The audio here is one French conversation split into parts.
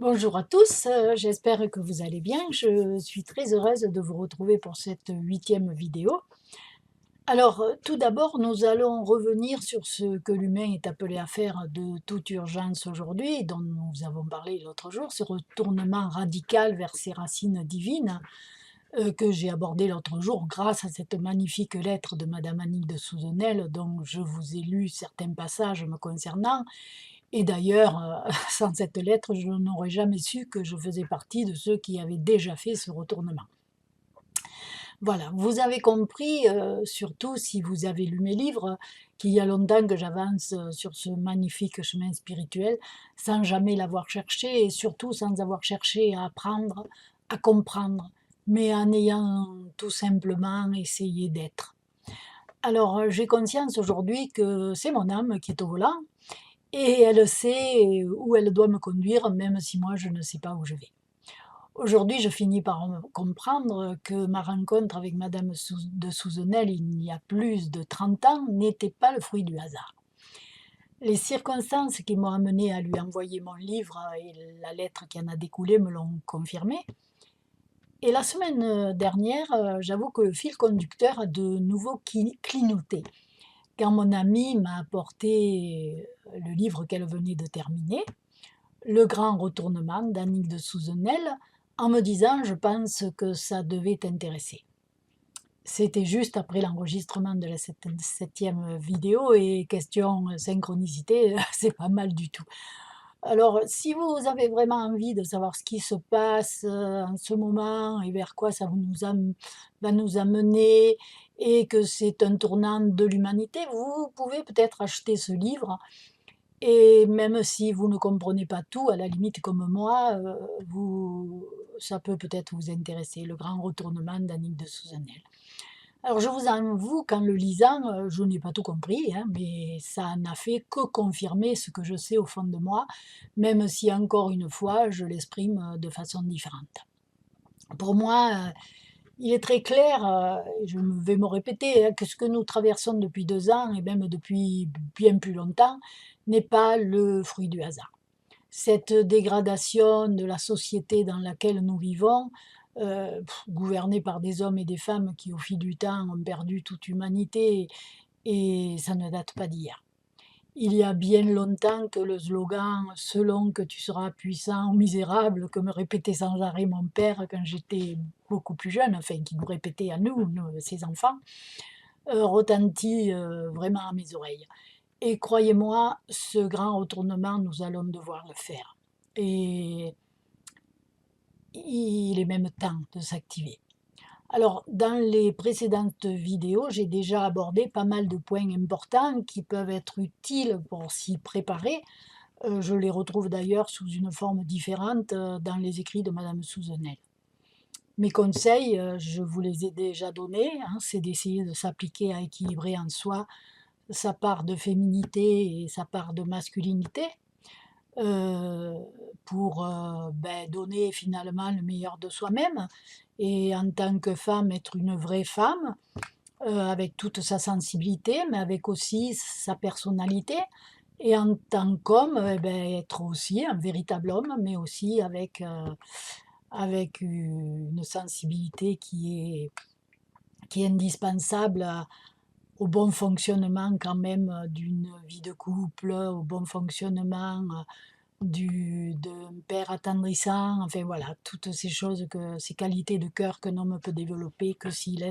Bonjour à tous, j'espère que vous allez bien. Je suis très heureuse de vous retrouver pour cette huitième vidéo. Alors, tout d'abord, nous allons revenir sur ce que l'humain est appelé à faire de toute urgence aujourd'hui, dont nous avons parlé l'autre jour, ce retournement radical vers ses racines divines, que j'ai abordé l'autre jour grâce à cette magnifique lettre de Madame Annick de Souzenel, dont je vous ai lu certains passages me concernant. Et d'ailleurs, sans cette lettre, je n'aurais jamais su que je faisais partie de ceux qui avaient déjà fait ce retournement. Voilà, vous avez compris, surtout si vous avez lu mes livres, qu'il y a longtemps que j'avance, sur ce magnifique chemin spirituel, sans jamais l'avoir cherché et surtout sans avoir cherché à apprendre, à comprendre, mais en ayant tout simplement essayé d'être. Alors, j'ai conscience aujourd'hui que c'est mon âme qui est au volant et elle sait où elle doit me conduire, même si moi je ne sais pas où je vais. Aujourd'hui, je finis par comprendre que ma rencontre avec Madame de Souzenel, il y a plus de 30 ans, n'était pas le fruit du hasard. Les circonstances qui m'ont amené à lui envoyer mon livre et la lettre qui en a découlé me l'ont confirmé. Et la semaine dernière, j'avoue que le fil conducteur a de nouveau clignoté. Quand mon amie m'a apporté le livre qu'elle venait de terminer, Le grand retournement d'Annick de Souzenel, en me disant: «Je pense que ça devait t'intéresser». C'était juste après l'enregistrement de la septième vidéo et question synchronicité, c'est pas mal du tout. Alors, si vous avez vraiment envie de savoir ce qui se passe, en ce moment et vers quoi ça va nous amener et que c'est un tournant de l'humanité, vous pouvez peut-être acheter ce livre et même si vous ne comprenez pas tout, à la limite comme moi, vous ça peut peut-être vous intéresser, Le grand retournement d'Annick de Souzenel. Alors je vous avoue qu'en le lisant, je n'ai pas tout compris, hein, mais ça n'a fait que confirmer ce que je sais au fond de moi, même si encore une fois je l'exprime, de façon différente. Pour moi, il est très clair, je vais me répéter, hein, que ce que nous traversons depuis 2 ans et même depuis bien plus longtemps, n'est pas le fruit du hasard. Cette dégradation de la société dans laquelle nous vivons, gouvernée par des hommes et des femmes qui, au fil du temps, ont perdu toute humanité et ça ne date pas d'hier. Il y a bien longtemps que le slogan «Selon que tu seras puissant ou misérable», que me répétait sans arrêt mon père quand j'étais beaucoup plus jeune, enfin qui nous répétait à nous ses enfants, retentit, vraiment à mes oreilles. Et croyez-moi, ce grand retournement, nous allons devoir le faire. Et il est même temps de s'activer. Alors, dans les précédentes vidéos, j'ai déjà abordé pas mal de points importants qui peuvent être utiles pour s'y préparer. Je les retrouve d'ailleurs sous une forme différente dans les écrits de Madame Souzenel. Mes conseils, je vous les ai déjà donnés, hein, c'est d'essayer de s'appliquer à équilibrer en soi sa part de féminité et sa part de masculinité, heu, pour, donner finalement le meilleur de soi-même et en tant que femme, être une vraie femme, avec toute sa sensibilité, mais avec aussi sa personnalité et en tant qu'homme, être aussi un véritable homme, mais aussi avec une sensibilité qui est indispensable au bon fonctionnement quand même, d'une vie de couple, au bon fonctionnement, d'un père attendrissant, enfin voilà, toutes ces choses ces qualités de cœur qu'un homme peut développer que s'il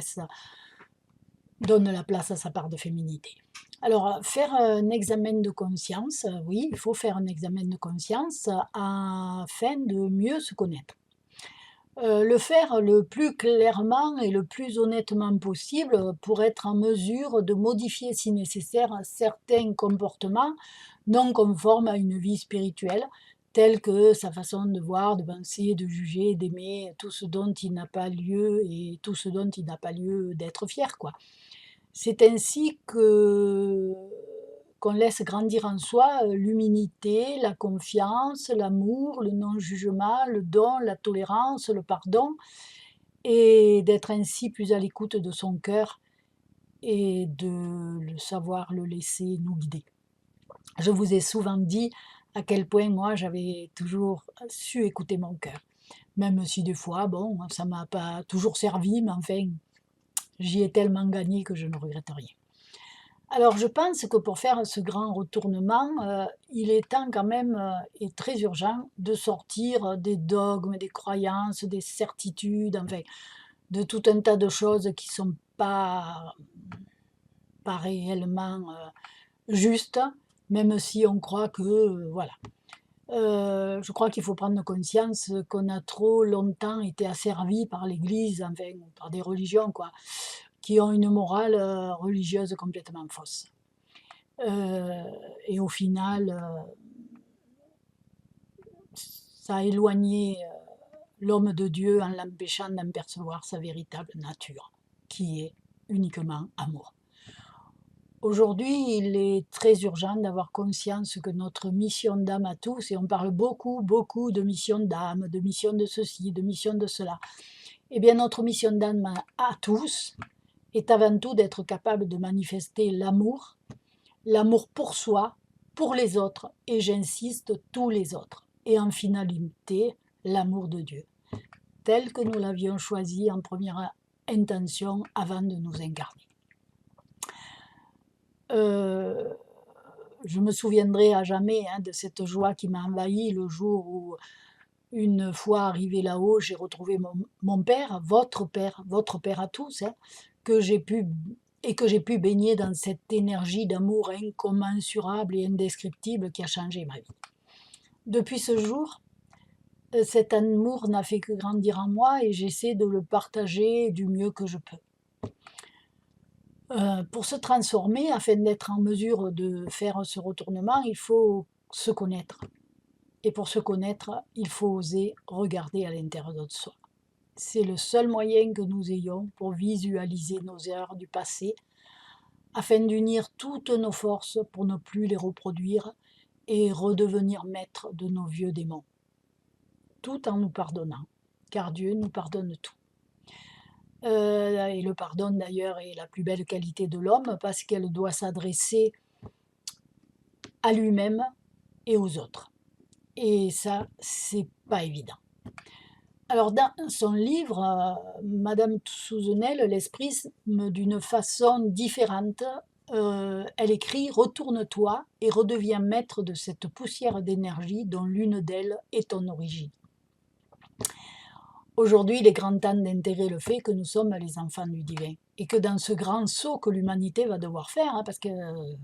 donne la place à sa part de féminité. Alors, faire un examen de conscience, oui, il faut faire un examen de conscience afin de mieux se connaître. Le faire le plus clairement et le plus honnêtement possible, pour être en mesure de modifier si nécessaire certains comportements non conformes à une vie spirituelle, tels que sa façon de voir, de penser, de juger, d'aimer, tout ce dont il n'a pas lieu et tout ce dont il n'a pas lieu d'être fier, quoi. C'est ainsi que qu'on laisse grandir en soi, l'humilité, la confiance, l'amour, le non-jugement, le don, la tolérance, le pardon et d'être ainsi plus à l'écoute de son cœur et de le savoir le laisser nous guider. Je vous ai souvent dit à quel point moi j'avais toujours su écouter mon cœur. Même si des fois, bon, ça m'a pas toujours servi, mais enfin, j'y ai tellement gagné que je ne regrette rien. Alors je pense que pour faire ce grand retournement, il est temps quand même, et très urgent, de sortir des dogmes, des croyances, des certitudes, enfin, de tout un tas de choses qui sont pas réellement, justes, même si on croit que, voilà. Je crois qu'il faut prendre conscience qu'on a trop longtemps été asservis par l'Église, enfin, par des religions quoi, qui ont une morale, religieuse complètement fausse. Heu et au final, ça a éloigné, l'homme de Dieu en l'empêchant d'en percevoir sa véritable nature, qui est uniquement amour. Aujourd'hui, il est très urgent d'avoir conscience que notre mission d'âme à tous, et on parle beaucoup, beaucoup de mission d'âme, de mission de ceci, de mission de cela. Eh bien, notre mission d'âme à tous est avant tout d'être capable de manifester l'amour pour soi, pour les autres, et j'insiste, tous les autres, et en finalité, l'amour de Dieu, tel que nous l'avions choisi en première intention avant de nous incarner. Je me souviendrai à jamais de cette joie qui m'a envahi le jour où, une fois arrivé là-haut, j'ai retrouvé mon père, votre père à tous, que j'ai pu que j'ai pu baigner dans cette énergie d'amour incommensurable et indescriptible qui a changé ma vie. Depuis ce jour, cet amour n'a fait que grandir en moi et j'essaie de le partager du mieux que je peux. Pour se transformer, afin d'être en mesure de faire ce retournement, il faut se connaître. Et pour se connaître, il faut oser regarder à l'intérieur de soi. C'est le seul moyen que nous ayons pour visualiser nos erreurs du passé, afin d'unir toutes nos forces pour ne plus les reproduire et redevenir maîtres de nos vieux démons, tout en nous pardonnant, car Dieu nous pardonne tout. Et le pardon d'ailleurs est la plus belle qualité de l'homme parce qu'elle doit s'adresser à lui-même et aux autres. Et ça, c'est pas évident. Alors dans son livre, Madame Souzenel l'exprime d'une façon différente. Elle écrit: «Retourne-toi et redeviens maître de cette poussière d'énergie dont l'une d'elles est ton origine». Aujourd'hui, il est grand temps d'intégrer le fait que nous sommes les enfants du divin et que dans ce grand saut que l'humanité va devoir faire, parce qu'on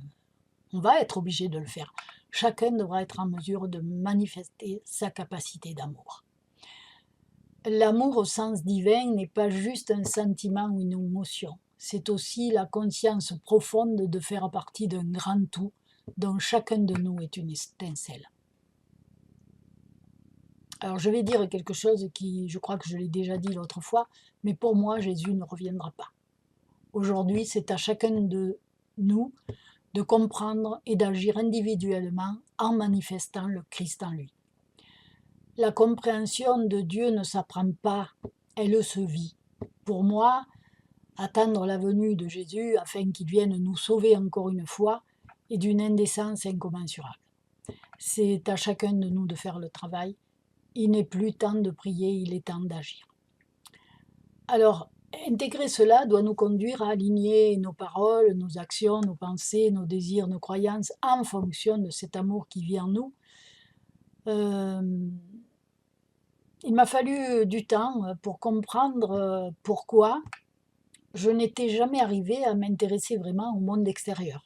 va être obligé de le faire, chacun devra être en mesure de manifester sa capacité d'amour. L'amour au sens divin n'est pas juste un sentiment ou une émotion, c'est aussi la conscience profonde de faire partie d'un grand tout dont chacun de nous est une étincelle. Alors je vais dire quelque chose qui, je crois que je l'ai déjà dit l'autre fois, mais pour moi Jésus ne reviendra pas. Aujourd'hui, c'est à chacun de nous de comprendre et d'agir individuellement en manifestant le Christ en lui. La compréhension de Dieu ne s'apprend pas, elle se vit. Pour moi, attendre la venue de Jésus afin qu'il vienne nous sauver encore une fois est d'une indécence incommensurable. C'est à chacun de nous de faire le travail. Il n'est plus temps de prier, il est temps d'agir. Alors, intégrer cela doit nous conduire à aligner nos paroles, nos actions, nos pensées, nos désirs, nos croyances en fonction de cet amour qui vit en nous. Il m'a fallu du temps pour comprendre pourquoi je n'étais jamais arrivée à m'intéresser vraiment au monde extérieur.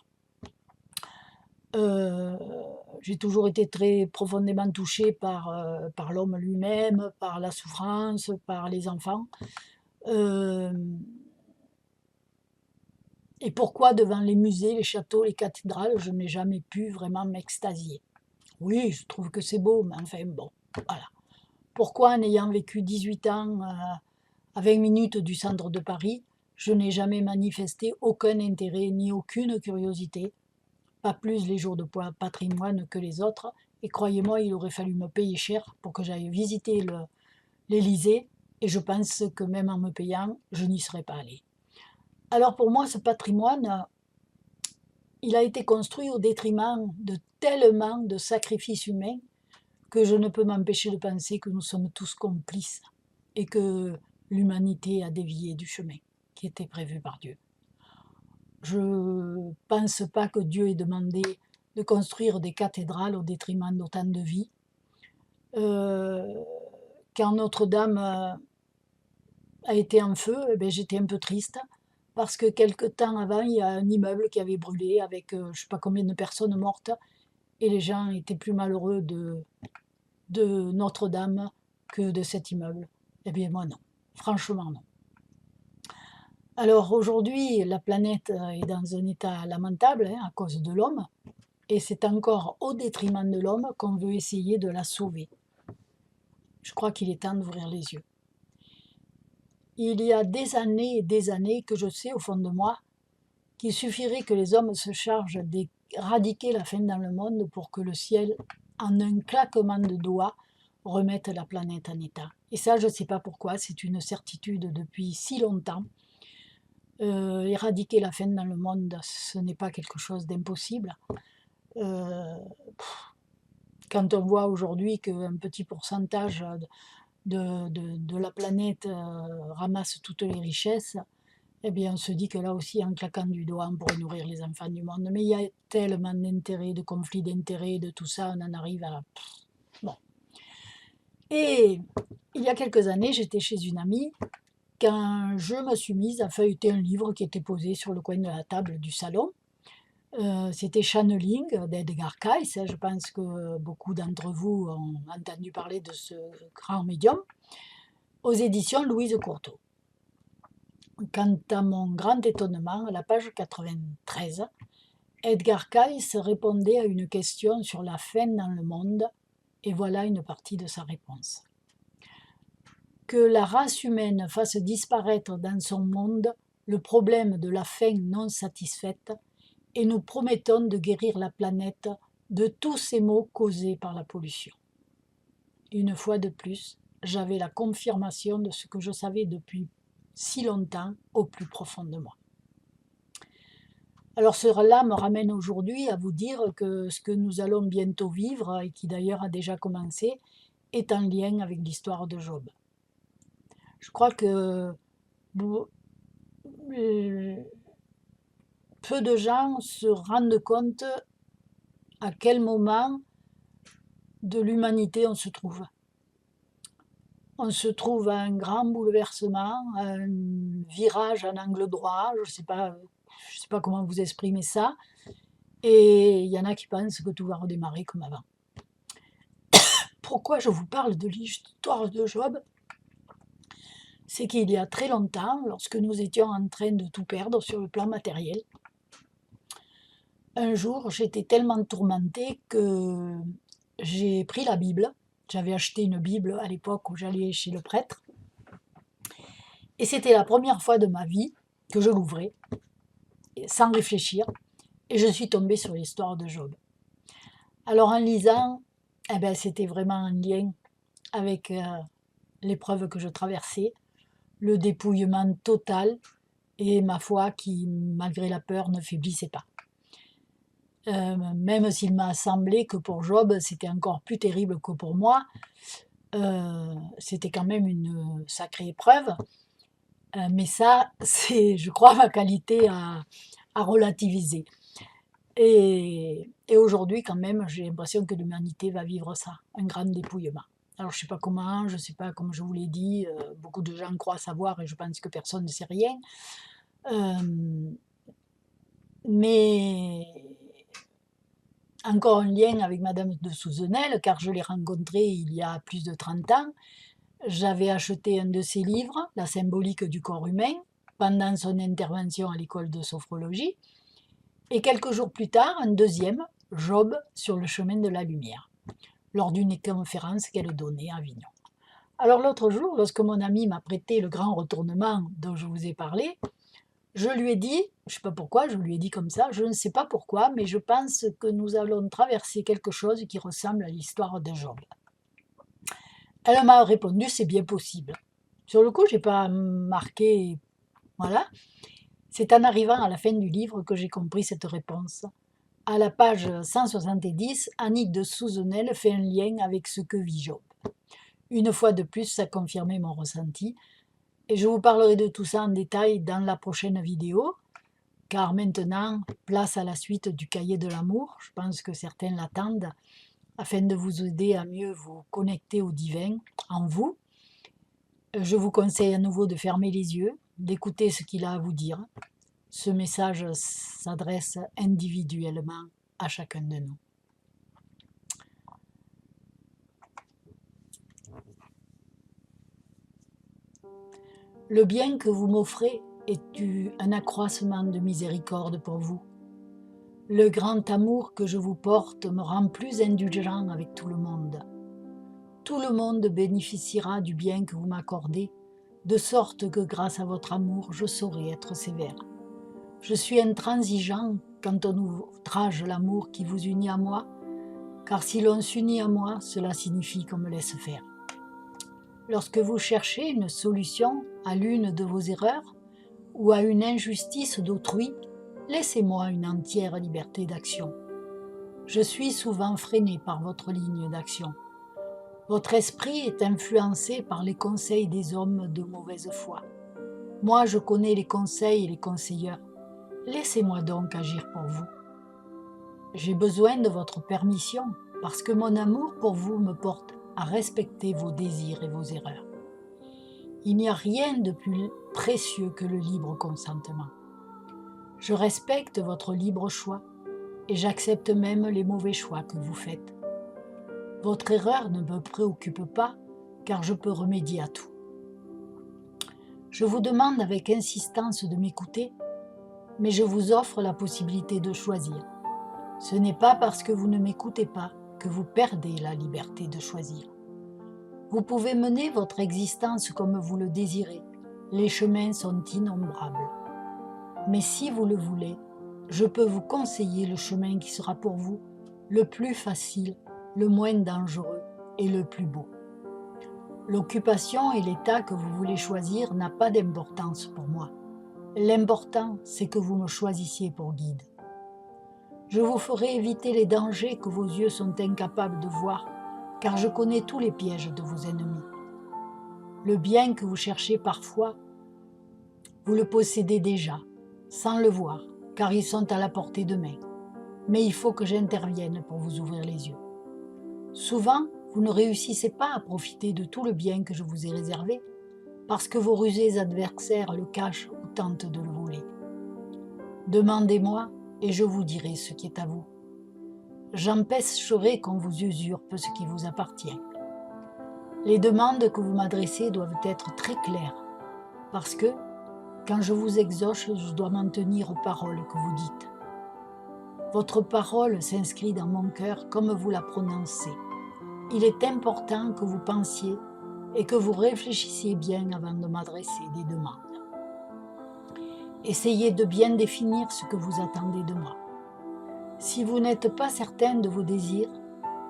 J'ai toujours été très profondément touchée par l'homme lui-même, par la souffrance, par les enfants. Et pourquoi devant les musées, les châteaux, les cathédrales, je n'ai jamais pu vraiment m'extasier? Oui, je trouve que c'est beau, mais enfin bon, voilà. Pourquoi, en ayant vécu 18 ans à 20 minutes du centre de Paris, je n'ai jamais manifesté aucun intérêt ni aucune curiosité, pas plus les jours de patrimoine que les autres, et croyez-moi, il aurait fallu me payer cher pour que j'aille visiter l'Élysée, et je pense que même en me payant, je n'y serais pas allée. Alors pour moi, ce patrimoine, il a été construit au détriment de tellement de sacrifices humains que je ne peux m'empêcher de penser que nous sommes tous complices et que l'humanité a dévié du chemin qui était prévu par Dieu. Je ne pense pas que Dieu ait demandé de construire des cathédrales au détriment d'autant de vies. Quand Notre-Dame a été en feu, eh bien, j'étais un peu triste parce que quelque temps avant, il y a un immeuble qui avait brûlé avec je ne sais pas combien de personnes mortes et les gens étaient plus malheureux de Notre-Dame que de cet immeuble. Eh bien moi non, franchement non. Alors aujourd'hui, la planète est dans un état lamentable à cause de l'homme et c'est encore au détriment de l'homme qu'on veut essayer de la sauver. Je crois qu'il est temps d'ouvrir les yeux. Il y a des années et des années que je sais au fond de moi qu'il suffirait que les hommes se chargent d'éradiquer la faim dans le monde pour que le ciel, en un claquement de doigts, remette la planète en état. Et ça, je ne sais pas pourquoi, c'est une certitude depuis si longtemps. Éradiquer la faim dans le monde, ce n'est pas quelque chose d'impossible. Quand on voit aujourd'hui qu'un petit pourcentage de la planète ramasse toutes les richesses, eh bien on se dit que là aussi, en claquant du doigt, on pourrait nourrir les enfants du monde. Mais il y a tellement d'intérêts, de conflits d'intérêts, de tout ça, on en arrive à... Bon. Et il y a quelques années, j'étais chez une amie, quand je me suis mise à feuilleter un livre qui était posé sur le coin de la table du salon. C'était Channeling d'Edgar Cayce. Je pense que beaucoup d'entre vous ont entendu parler de ce grand médium, aux éditions Louise Courteau. Quant à mon grand étonnement, à la page 93, Edgar Cayce répondait à une question sur la faim dans le monde, et voilà une partie de sa réponse. Que la race humaine fasse disparaître dans son monde le problème de la faim non satisfaite, et nous promettons de guérir la planète de tous ces maux causés par la pollution. Une fois de plus, j'avais la confirmation de ce que je savais depuis si longtemps au plus profond de moi. Alors cela me ramène aujourd'hui à vous dire que ce que nous allons bientôt vivre, et qui d'ailleurs a déjà commencé, est en lien avec l'histoire de Job. Je crois que peu de gens se rendent compte à quel moment de l'humanité on se trouve. On se trouve à un grand bouleversement, à un virage en angle droit, je sais pas comment vous exprimer ça, et il y en a qui pensent que tout va redémarrer comme avant. Pourquoi je vous parle de l'histoire de Job? C'est qu'il y a très longtemps, lorsque nous étions en train de tout perdre sur le plan matériel, un jour j'étais tellement tourmentée que j'ai pris la Bible. J'avais acheté une Bible à l'époque où j'allais chez le prêtre. Et c'était la première fois de ma vie que je l'ouvrais, sans réfléchir, et je suis tombée sur l'histoire de Job. Alors en lisant, eh ben, c'était vraiment un lien avec l'épreuve que je traversais, le dépouillement total, et ma foi qui, malgré la peur, ne faiblissait pas. Même s'il m'a semblé que pour Job, c'était encore plus terrible que pour moi, c'était quand même une sacrée épreuve. Mais ça, c'est, je crois, ma qualité à relativiser. Et aujourd'hui, quand même, j'ai l'impression que l'humanité va vivre ça, un grand dépouillement. Alors, je ne sais pas comment, je ne sais pas, comme je vous l'ai dit, beaucoup de gens croient savoir et je pense que personne ne sait rien. Mais encore un lien avec Madame de Souzenel, car je l'ai rencontrée il y a plus de 30 ans. J'avais acheté un de ses livres, La symbolique du corps humain, pendant son intervention à l'école de sophrologie. Et quelques jours plus tard, un deuxième, Job sur le chemin de la lumière, lors d'une conférence qu'elle donnait à Avignon. Alors l'autre jour, lorsque mon ami m'a prêté le grand retournement dont je vous ai parlé, je lui ai dit, je ne sais pas pourquoi, je lui ai dit comme ça, je ne sais pas pourquoi, mais je pense que nous allons traverser quelque chose qui ressemble à l'histoire de Job. Elle m'a répondu, c'est bien possible. Sur le coup, je n'ai pas marqué, voilà. C'est en arrivant à la fin du livre que j'ai compris cette réponse. À la page 170, Annick de Souzenel fait un lien avec ce que vit Job. Une fois de plus, ça confirmait mon ressenti. Et je vous parlerai de tout ça en détail dans la prochaine vidéo, car maintenant, place à la suite du cahier de l'amour. Je pense que certains l'attendent, afin de vous aider à mieux vous connecter au divin en vous. Je vous conseille à nouveau de fermer les yeux, d'écouter ce qu'il a à vous dire. Ce message s'adresse individuellement à chacun de nous. Le bien que vous m'offrez est un accroissement de miséricorde pour vous. Le grand amour que je vous porte me rend plus indulgent avec tout le monde. Tout le monde bénéficiera du bien que vous m'accordez, de sorte que grâce à votre amour, je saurai être sévère. Je suis intransigeant quand on outrage l'amour qui vous unit à moi, car si l'on s'unit à moi, cela signifie qu'on me laisse faire. Lorsque vous cherchez une solution à l'une de vos erreurs ou à une injustice d'autrui, laissez-moi une entière liberté d'action. Je suis souvent freiné par votre ligne d'action. Votre esprit est influencé par les conseils des hommes de mauvaise foi. Moi, je connais les conseils et les conseilleurs. Laissez-moi donc agir pour vous. J'ai besoin de votre permission parce que mon amour pour vous me porte à respecter vos désirs et vos erreurs. Il n'y a rien de plus précieux que le libre consentement. Je respecte votre libre choix et j'accepte même les mauvais choix que vous faites. Votre erreur ne me préoccupe pas car je peux remédier à tout. Je vous demande avec insistance de m'écouter, mais je vous offre la possibilité de choisir. Ce n'est pas parce que vous ne m'écoutez pas que vous perdez la liberté de choisir. Vous pouvez mener votre existence comme vous le désirez. Les chemins sont innombrables. Mais si vous le voulez, je peux vous conseiller le chemin qui sera pour vous le plus facile, le moins dangereux et le plus beau. L'occupation et l'état que vous voulez choisir n'a pas d'importance pour moi. L'important, c'est que vous me choisissiez pour guide. Je vous ferai éviter les dangers que vos yeux sont incapables de voir, car je connais tous les pièges de vos ennemis. Le bien que vous cherchez parfois, vous le possédez déjà, sans le voir, car ils sont à la portée de main. Mais il faut que j'intervienne pour vous ouvrir les yeux. Souvent, vous ne réussissez pas à profiter de tout le bien que je vous ai réservé, parce que vos rusés adversaires le cachent ou tentent de le voler. Demandez-moi et je vous dirai ce qui est à vous. J'empêcherai qu'on vous usurpe ce qui vous appartient. Les demandes que vous m'adressez doivent être très claires, parce que, quand je vous exauce, je dois m'en tenir aux paroles que vous dites. Votre parole s'inscrit dans mon cœur comme vous la prononcez. Il est important que vous pensiez et que vous réfléchissiez bien avant de m'adresser des demandes. Essayez de bien définir ce que vous attendez de moi. Si vous n'êtes pas certain de vos désirs,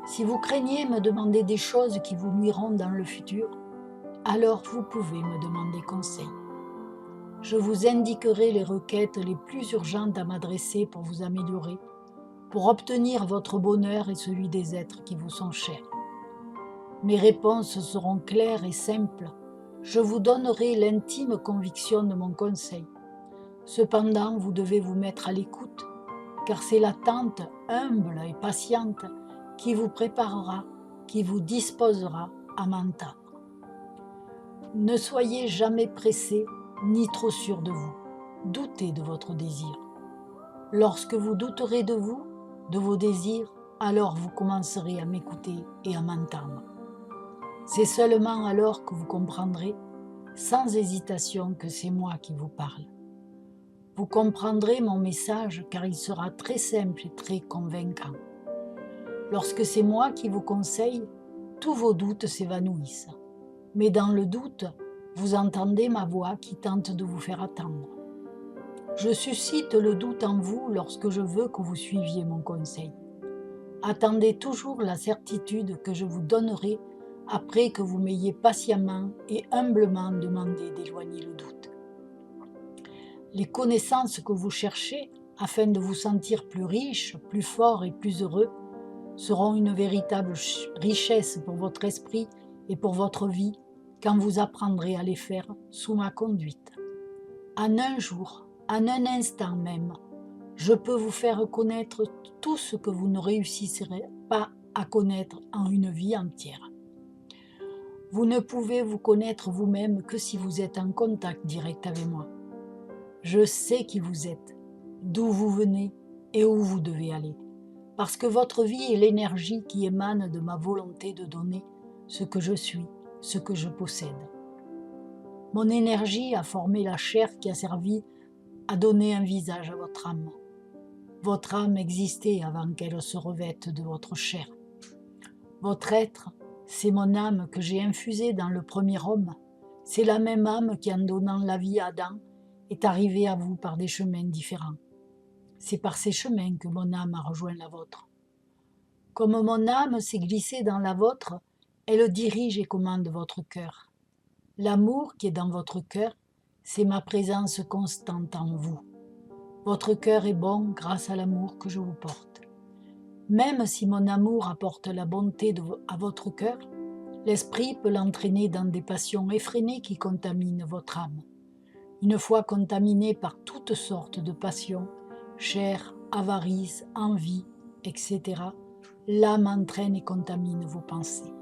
si vous craignez me demander des choses qui vous nuiront dans le futur, alors vous pouvez me demander conseil. Je vous indiquerai les requêtes les plus urgentes à m'adresser pour vous améliorer, pour obtenir votre bonheur et celui des êtres qui vous sont chers. Mes réponses seront claires et simples. Je vous donnerai l'intime conviction de mon conseil. Cependant, vous devez vous mettre à l'écoute, car c'est l'attente humble et patiente qui vous préparera, qui vous disposera à m'entendre. Ne soyez jamais pressé ni trop sûr de vous. Doutez de votre désir. Lorsque vous douterez de vous, de vos désirs, alors vous commencerez à m'écouter et à m'entendre. C'est seulement alors que vous comprendrez, sans hésitation, que c'est moi qui vous parle. Vous comprendrez mon message car il sera très simple et très convaincant. Lorsque c'est moi qui vous conseille, tous vos doutes s'évanouissent. Mais dans le doute, vous entendez ma voix qui tente de vous faire attendre. Je suscite le doute en vous lorsque je veux que vous suiviez mon conseil. Attendez toujours la certitude que je vous donnerai après que vous m'ayez patiemment et humblement demandé d'éloigner le doute. les connaissances que vous cherchez afin de vous sentir plus riche, plus fort et plus heureux seront une véritable richesse pour votre esprit et pour votre vie quand vous apprendrez à les faire sous ma conduite. En un jour, en un instant même, je peux vous faire connaître tout ce que vous ne réussirez pas à connaître en une vie entière. Vous ne pouvez vous connaître vous-même que si vous êtes en contact direct avec moi. Je sais qui vous êtes, d'où vous venez et où vous devez aller, parce que votre vie est l'énergie qui émane de ma volonté de donner ce que je suis, ce que je possède. Mon énergie a formé la chair qui a servi à donner un visage à votre âme. Votre âme existait avant qu'elle se revête de votre chair. Votre être, c'est mon âme que j'ai infusée dans le premier homme. C'est la même âme qui, en donnant la vie à Adam, est arrivée à vous par des chemins différents. C'est par ces chemins que mon âme a rejoint la vôtre. Comme mon âme s'est glissée dans la vôtre, elle dirige et commande votre cœur. L'amour qui est dans votre cœur, c'est ma présence constante en vous. Votre cœur est bon grâce à l'amour que je vous porte. Même si mon amour apporte la bonté à votre cœur, l'esprit peut l'entraîner dans des passions effrénées qui contaminent votre âme. Une fois contaminée par toutes sortes de passions, chair, avarice, envie, etc., l'âme entraîne et contamine vos pensées.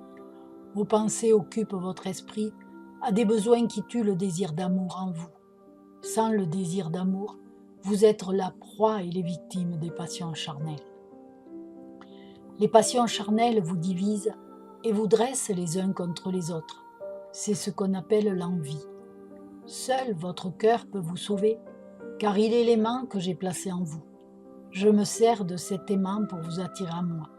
Vos pensées occupent votre esprit à des besoins qui tuent le désir d'amour en vous. Sans le désir d'amour, vous êtes la proie et les victimes des passions charnelles. Les passions charnelles vous divisent et vous dressent les uns contre les autres. C'est ce qu'on appelle l'envie. Seul votre cœur peut vous sauver, car il est l'aimant que j'ai placé en vous. Je me sers de cet aimant pour vous attirer à moi.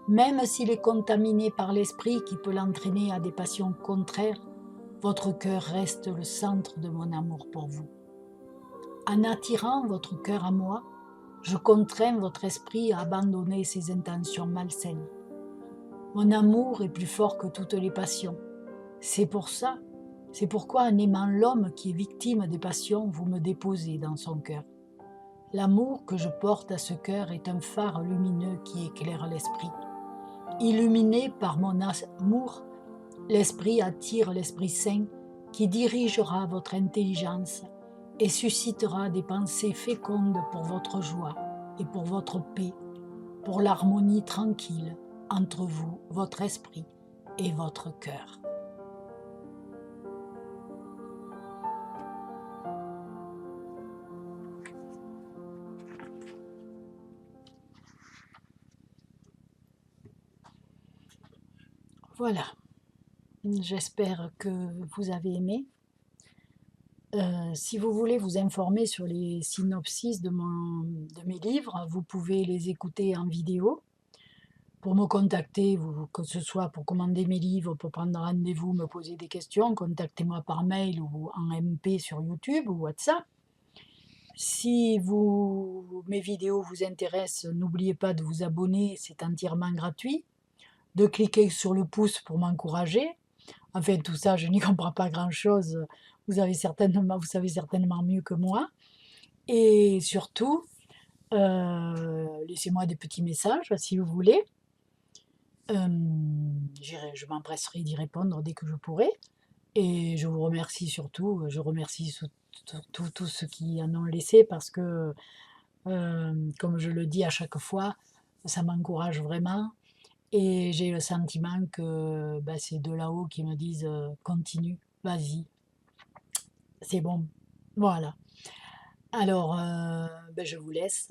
Même s'il est contaminé par l'esprit qui peut l'entraîner à des passions contraires, votre cœur reste le centre de mon amour pour vous. En attirant votre cœur à moi, je contrains votre esprit à abandonner ses intentions malsaines. Mon amour est plus fort que toutes les passions. C'est pourquoi en aimant l'homme qui est victime des passions, vous me déposez dans son cœur. L'amour que je porte à ce cœur est un phare lumineux qui éclaire l'esprit. Illuminé par mon amour, l'esprit attire l'Esprit Saint qui dirigera votre intelligence et suscitera des pensées fécondes pour votre joie et pour votre paix, pour l'harmonie tranquille entre vous, votre esprit et votre cœur. Voilà, j'espère que vous avez aimé. Si vous voulez vous informer sur les synopsis de mes livres, vous pouvez les écouter en vidéo. Pour me contacter, que ce soit pour commander mes livres, pour prendre rendez-vous, me poser des questions, contactez-moi par mail ou en MP sur YouTube ou WhatsApp. Si mes vidéos vous intéressent, n'oubliez pas de vous abonner, c'est entièrement gratuit. De cliquer sur le pouce pour m'encourager. Enfin, tout ça, je n'y comprends pas grand-chose. Vous savez certainement mieux que moi. Et surtout, laissez-moi des petits messages si vous voulez. Je m'empresserai d'y répondre dès que je pourrai. Et je vous remercie surtout, je remercie tous ceux qui en ont laissé parce que, comme je le dis à chaque fois, ça m'encourage vraiment. Et j'ai le sentiment que c'est de là-haut qui me disent continue, vas-y, c'est bon. Voilà. Alors, je vous laisse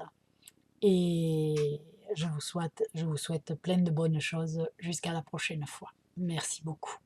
et je vous souhaite plein de bonnes choses jusqu'à la prochaine fois. Merci beaucoup.